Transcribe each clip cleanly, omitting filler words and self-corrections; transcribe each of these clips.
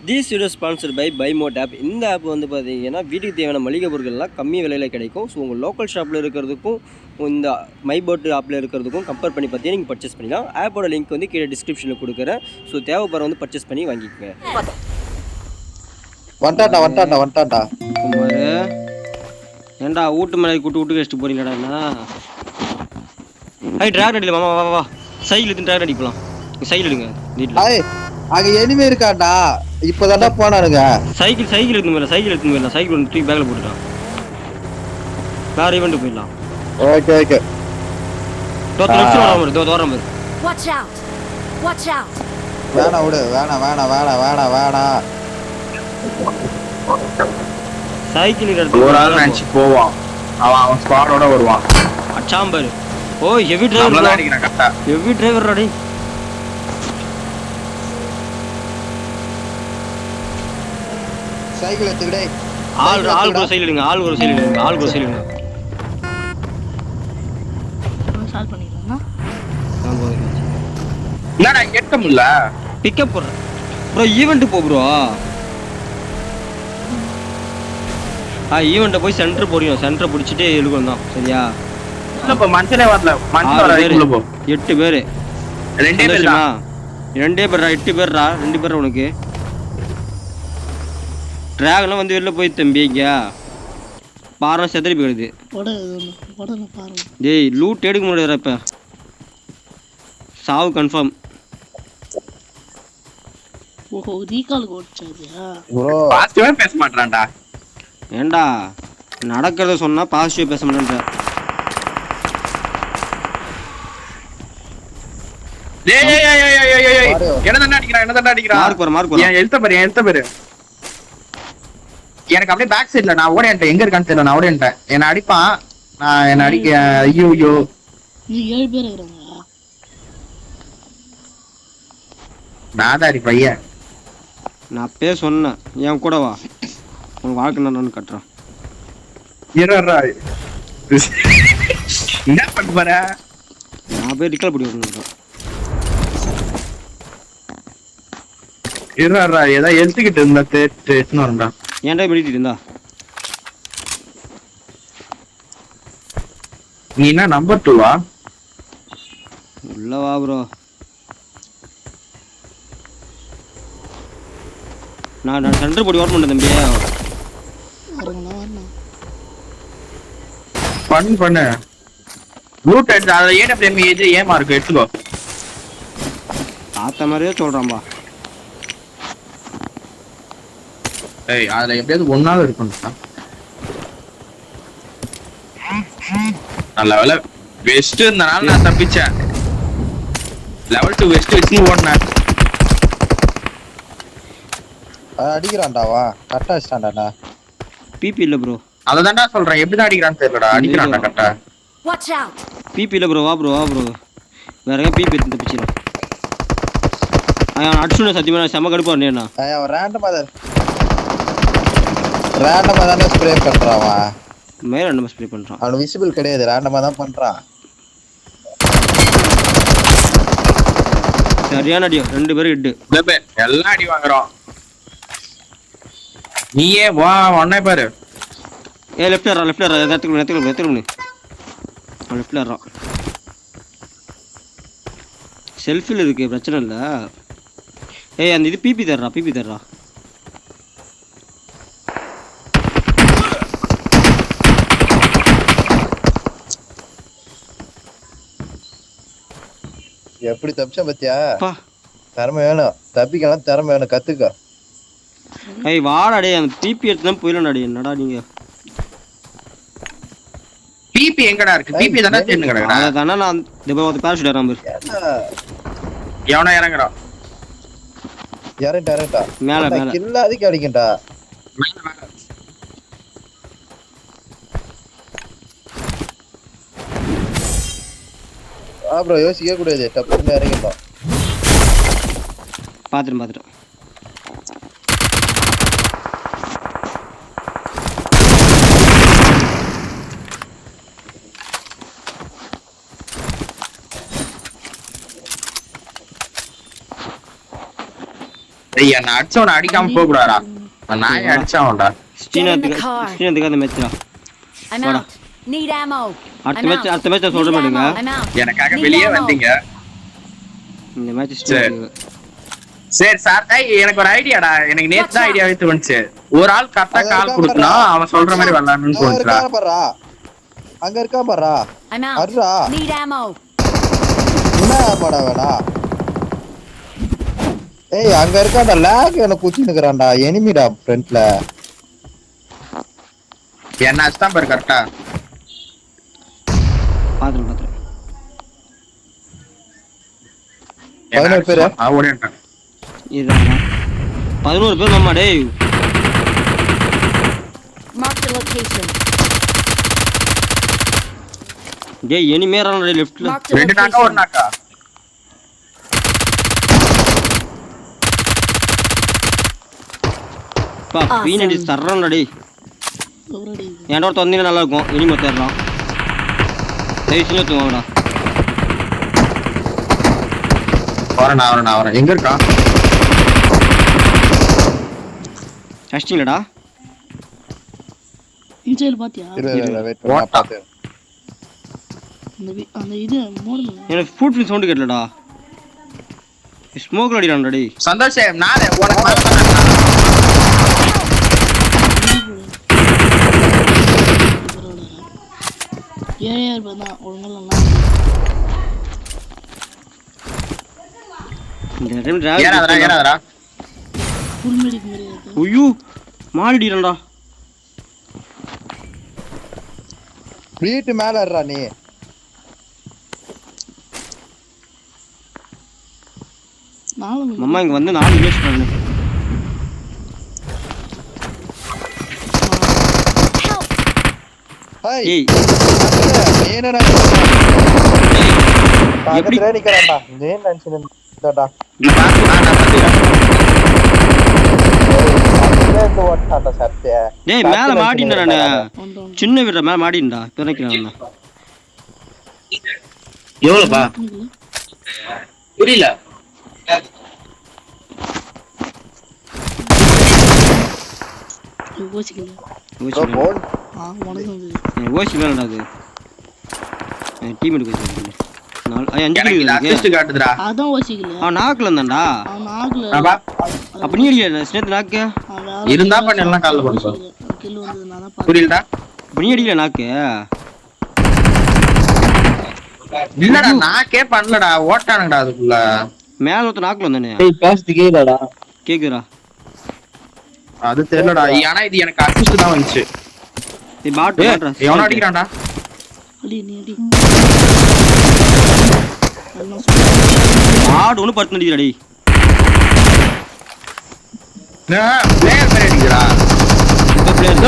These video sponsored by mod app. இந்த app வந்து பார்த்தீங்கன்னா வீட்டுக்கு தேவையான மளிகை பொருட்கள்லாம் கம்மி விலையில் கிடைக்கும். ஸோ உங்கள் லோக்கல் ஷாப்பில் இருக்கிறதுக்கும் இந்த மைபோட் ஆப்பில் இருக்கிறதுக்கும் கம்பேர் பண்ணி பார்த்தீங்கன்னா நீங்கள் பர்ச்சேஸ் பண்ணிக்கலாம். ஆப்போட லிங்க் வந்து கீழே டிஸ்கிரிப்ஷனில் கொடுக்குறேன். ஸோ தேவைப்படுற வந்து பர்ச்சேஸ் பண்ணி வாங்கிக்கோங்க. வந்துட்டான்டா ஏன்டா வீட்டு மேலே விட்டு வச்சுட்டு போறீங்கடா? டிராகன் அடிக்கல மாமா, வா வா சைக்கிள் எடுத்து டிராகன் அடிக்கலாம். சைக்கிள் எடுங்க வீட்டில். அங்க எனிமே இருக்காடா. இப்பதான்டா போனானுங்க. சைக்கிள் எடுத்து போயிடலாம். சைக்கிள் வந்து தூக்கி பேக்ல போட்டுடலாம். வேற ஈவென்ட் போயிடலாம். ஓகே தோரம் Watch out. வேணா விடு. வேணா. சைக்கிள் எடுத்து ஒரு ஆள் நினைச்சு போவான். அவன் ஸ்குவாடோட வருவான். அச்சாம்பர். ஓ ஹெவி டிரைவர் தான் அடிக்கிறான். கரெக்ட்டா ஹெவி டிரைவர் ரெடி. சைக்கிள் எடுத்துடே. ஆள் கூட சைக்கிள் எடுங்க. ஆள் கூட சைக்கிள் எடுங்க. ஸ்டார்ட் பண்ணிடலாமா? நான் போறேன். இல்லடா கேட்க முடியல. பிக்கப் போறேன் ப்ரோ. ஈவென்ட் போ ப்ரோ. ஈவென்ட் போய் சென்டர் போறீங்க. சென்டர் பிடிச்சிட்டு எழுகணும் தான். சரியா? இல்ல போ மஞ்சளே வரல. மஞ்சள் வர உள்ள போ. 8 பேர். 2 பேர் தான். 2 பேர்டா. 8 பேர்டா. 2 பேர் உனக்கு. டிராகன்லாம் வந்து வெளில போய் தம்பிங்க. பாறை செதறி போயிடுது. டேய் லூட் எடுக்க முடியாதுடா இப்ப. சாவு கன்ஃபார்ம். ஓஹோ ரீகால் கோட்சாதியா ப்ரோ பாசிட்டிவா பேச மாட்டறான்டா. ஏண்டா நடக்கிறத சொன்னா பாசிட்டிவா பேச மாட்டேன்ற. ஏய் என்ன தண்ணி அடிக்கிறான். மார்க் வர. என் எழுத்த பாரு. எனக்கு அப்படியே பேக் சைடுல நான் ஓடிட்டேன். எங்க இருக்கான்னு தெரியல. நான் ஓடிட்டேன். என்ன அடிப்பான். நான் என்ன அடிக்க. ஐயோ நீ 7 பேர் இருக்கறங்க. நாதாரி பையன். நான் அப்பவே சொன்னேன் என் கூட வா. உன் வாழ்க்கை நான் கட்டுறேன். இருடா. என்ன பண்ண போற? நான் போய் டிக்கல் பிடி விட்டுறேன். இருடா ஏதோ எழுத்துக்கிட்டு இருந்தா தேட்னு வரண்டா. ஏன்டா பிடிச்சிட்டு இருந்தா? நீ என்ன நம்பர் 2வா? உள்ள வா ப்ரோ. நான் சென்டர் போடி ஓட் பண்ணேன் தம்பி. பண்ணு லூட் எடுத்து அத ஏடபிள்யூஎம் ஏஜ் ஏமா இருக்கு எடுத்துக்கோ. ஆத்த மாதிரியே சொல்றான்பா. ஏய் அதுல எப்படியாவது ஒன்னாவது இருக்கணும்டா. நல்ல வேளை வெஸ்ட் இருந்தனால நான் தப்பிச்சேன். லெவல் 2 வெஸ்ட் வச்சு ஓடுனேன். அடிக்கிறான்டாவா. கரெக்டா ஸ்டாண்டா. பிபி இல்ல ப்ரோ. அததான்டா சொல்றேன். எப்படி தான் அடிக்கிறான்னு தெரியலடா. அடிக்கிறான்டா கரெக்ட்டா. Watch out. பிபி இல்ல ப்ரோ. வா ப்ரோ. வேற எங்க பிபி எடுத்து தப்பிச்சிரோ. அடிச்சுன சத்தியமா செம கடுப்பா வரேனா. அவன் ரேண்டமா தான் ஸ்ப்ரே பண்றான். மேல ரேண்டமா ஸ்ப்ரே பண்றான். அவன் விசிபிள் கிடையாது. ரேண்டமா தான் பண்றான். சரியான அடி. 2 பேர் ஹெட். எல்லாம் அடி வாங்குறோம். நீயே வா ஒண்ணே பாரு. லெஃப்ட் ஏறா. எத்தனை லெஃப்ட்ல ஏறா. செல்ஃபில் இருக்கு பிரச்சனை இல்ல. அந்த இது பிபி தர்றா. எப்படி தப்பிச்சா பத்தியா? திறமை வேணும். தப்பிக்கலாம் திறமை வேணும். கத்துக்க. வாடா டேய். அந்த பிபி எடுத்து தான் போயிடலாம் டேய். என்னடா நீங்க? பிபி எங்கடா இருக்கு? பிபி தான தேன்னு கிடக்குறா. அதானே நான் இந்த பேராஷூட் ஏறாம இருக்கு. எவனோ இறங்குறான். இறங்கடா. மேல கில்லாதிக்கு அடிக்கண்டா. ப்ரோ யோசிக்க கூடாது. டப்புன்னு இறங்கிட்டோம். பாத்துட்டேன். ஐயா நான் அடிச்சவன அடிக்காம போக கூடாடா. நான் அடிச்சவன்டா. ஸ்ரீனத்துக்கு அந்த மேட்ச்டா. I'm out. Need ammo. அடுத்த மேட்ச் சொல்ற மாட்டீங்க. I'm out. எனக்காக வெளியே வந்தீங்க. இந்த மேட்ச் ஸ்ரீனத்துக்கு. சரி சார், எனக்கு ஒரு ஐடியாடா. எனக்கு நேத்து தான் ஐடியா வைத்து வந்துச்சு. ஒரு ஆள் கரெக்டா கால் கொடுக்கணும், அவன் சொல்ற மாதிரி வரலாம்னு தோணுச்சுடா. அங்க இருக்கா பாரா. I'm out. அர்ரா Need ammo. என்ன படா வேடா. ஏய் அங்க இருக்காடா, லாக் என்ன குச்சி நிக்கறான்டா. எனிமிடா ஃப்ரண்ட்ல. என்ன அஸ்தான் பாரு கரெக்டா. பாத்துறேன். 11 பேர் ஓடிட்டான். இதுதான் 11 பேர் மாமா டேய். Mark the location. டேய் எனிமேறானே லெஃப்ட்ல. Mark the ரெண்டு நாக்கா ஒரு நாக்கா. பா பீனடி சர்றடா டேய். ஏன்டா ஒருத்த வந்தீங்க நல்லா இருக்கும். எனிமே தேறலாம். டேய் சின்ன தூங்கடா. வரேன். எங்க இருக்கா? அஷ்டிங்கடா. இன்ஜெல் பாத்தியா? வெயிட் பண்ணா பாத்து. அந்த இது மோடுங்க. எனக்கு ஃபுட் ஃபில் சவுண்ட் கேட்டலடா. ஸ்மோக் அடிறான்டா டேய். சந்தோஷ் நானே உனக்கு மேல தான். ஏஆர் பண்ணா ஒழுங்கா இந்த டைம் ஏறாதடா. ஃபுல் மெடிக் மாதிரி இருக்கு. ஐயோ மாடிடறடா. வீட்டு மேல ஏறா நீ. மம்மா இங்க வந்து 4 இன்வெஸ்ட் பண்ணு. ஹேய் ஏய் என்னடா எப்படி பக்கத்துல நிக்கறான்டா. ஏன் நினைச்சேன்டா. டேய் மேல மாடிண்டா நானு. சின்ன வீட்ல மேல மாடிண்டா. பிறக்கிறேன் நான். எவ்வளவுப்பா? புரியல. ஓசி வேணாடா அது. டீம் எடுக்க வச்சிருக்கேன். 5 கிலோ அசிஸ்ட் காட்டுதுடா. அதான் ஓசிக்கல. நாக்குல இருந்தான்டா. நாக்குல. அப்ப நீ அடிக்கல ஸ்னேத் நாக்கு. இருந்தா பண்ணலாம் கால்ல போடு. கில் வந்தது நான் தான் புரியலடா. அப்ப நீ அடிக்கல நாக்கு. இல்லடா நாக்கே பண்ணலடா. ஓட்டானுங்கடா அதுக்குள்ள. மேல ஒருத்த நாக்குல வந்தானே. ஏய் பேசிட்டு கேக்குதாடா? கேக்குதுடா. அது தெரியலடா. ஆனா இது எனக்கு அசிஸ்ட் தான் வந்துச்சு. டேய் பாட் பாட்றா. எவனோ அடிக்குறான்டா. அடி நீ அடி. ஆடு ஒன்னு படுத்து அடிக்குறா டேய். பிளேயர் மேல அடிக்குறா. இந்த பிளேயர்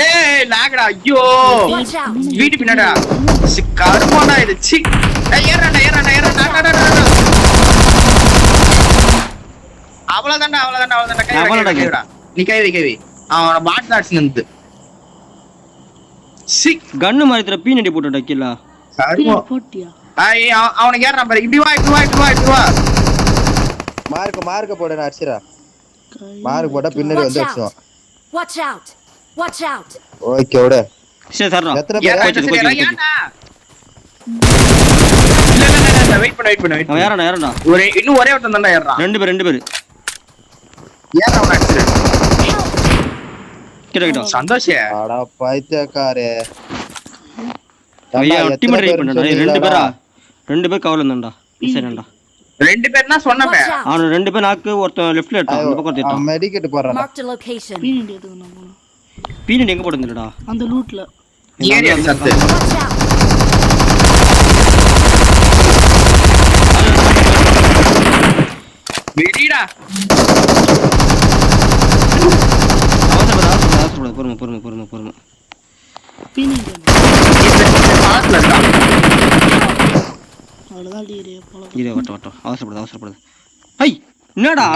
ஏய் லாகடா. ஐயோ Watch out. வீட்டு பின்னாடா. கருமாடா இது. சி ஏறடா. அவ்வளவுதான்டா. கைவிடா. நீ கைவி. அவன் பாட் டாட்ஸ் நின்னுது. சி கன்னு மாதிரி தர பீனடி போட்டுடா கில்லா. கருமா. போட்டியா? அவனுக்கு ஏற நம்பர். இப்படி வா. மார்க் போடு நான் அடிச்சிரா. மார்க் போட்டா பின்னாடி வந்து அடிச்சுவான். Watch out. ஓகே ஓட. சரி சர்றா. எத்தனை பேர் இல்ல வெயிட் பண்ணு. அவன் ஏறடா. இன்னும் ஒரே ஒருத்தன் தான்டா ஏறறான். ரெண்டு பேர். ஏற அவன அடிச்சிரு. கிட்ட. சந்தோஷ். அட பைத்தியக்காரே. ஐயா டீம் ட்ரை பண்ணடா. ரெண்டு பேர் கவல இருந்தான்டா. சரிடா. ரெண்டு பேர்னா சொன்னமே. அவன் ரெண்டு பேர் நாக்கு ஒருத்தன் லெஃப்ட்ல ஏட்டான். அந்த பக்கம் ஏட்டான். மெடிக்கெட் போறான். Mark the location. பீனடி எடுத்து நான் போறேன். பீனடி எங்க போடுறடா? அந்த லூட்ல. ஏரியா சத்து. Watch out. வெடிடா. பொறுமை. பீனடி. பாஸ்ல இருக்கா. அவ்வளவுதான் டீரே போல. இத வட்ட. அவசரப்படாத. ஹை என்னடா?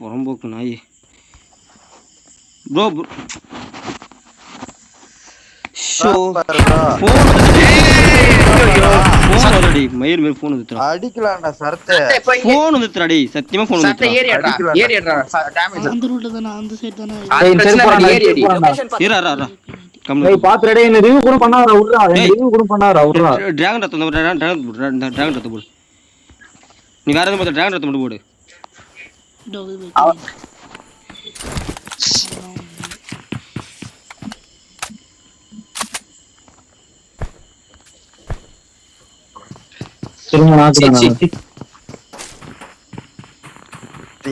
புறம்போக்கு நாய். ப்ரோ ஷோ ஃபோன் வந்துடி மயிர் மேல் ஃபோன் வந்துடா. அடிக்கலாம்டா சரத்தை. ஃபோன் வந்துடா டேய் சத்தியமா ஃபோன் சத்த வந்துடா. ஏரியாடா டேமேஜ் அந்த ரூட்ல தான அந்த சைடு தான அது பிரச்சனை ஏரியாடி இரு கம் டேய் பாத்துடா என்ன ரிவ்யூ கூட பண்ணாதடா உட்றா ரிவ்யூ கூட பண்ணாதடா உட்றா டிராகன் ரத்தம் டிராகன் ரத்தம் போடு. நீ வேற எதுவும் பார்த்தா டிராகன் ரத்தம் மட்டும் போடு. டோல் திரும்ப நாக்குறேன்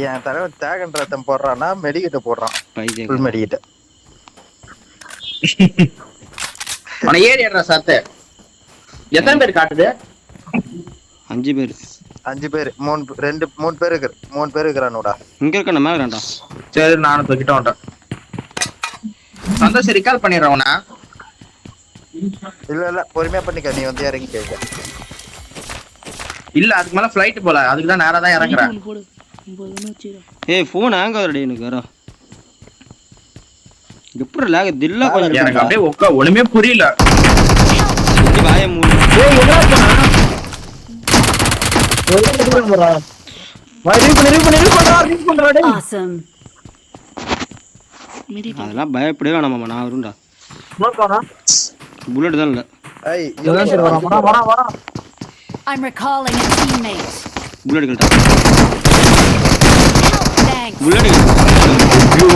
என் தலைவன் தியாகன் ரத்தம் போடுறான்னா மெடிக்கிட்ட போடுறான். பைத்தியம். ஃபுல் மெடிக்கிட்ட. ஆனா ஏரியாடா சத்த எத்தனை பேர் காட்டுது? 5 பேர் 5 பேர் 3 பேர் இருக்கு. 3 பேர் இருக்கிறானுடா. இங்க இருக்க நம்ம வேண்டாம். சரி நானும் தூக்கிட்ட வந்துட்டேன். சந்தோஷ் ரிகால் பண்ணிடுறவனா? இல்ல பொறுமையா பண்ணிக்க. நீ வந்து இறங்கி கேட்க. இல்ல அதுக்கு மேல ஃளைட் போல. அதுக்கு தான் நேரா தான் இறங்குறேன். போடு 9 வச்சிரா ஏய் ஃபோன் ஹேங் ஆகுதுடா எனக்கு வேற. எப்படி லாக் தில்லா கொஞ்சம் எனக்கு அப்படியே ஒண்ணுமே புரியல. நீ வாயை மூடு. ஏய் எங்கடா போனா ரிவ்யூ பண்றா டேய் awesome மீடியா அதெல்லாம் பயப்படவே வேணாமா நான் வரும்டா. போறா புல்லட் தான் இல்ல. ஏய் இதெல்லாம் சரி வரா I'm recalling a teammate. Bullet கட்டா. Thanks. புல்லட் ஐயோ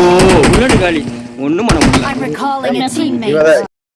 புல்லட் காலி. ஒண்ணும் பண்ண முடியல. I'm recalling a teammate.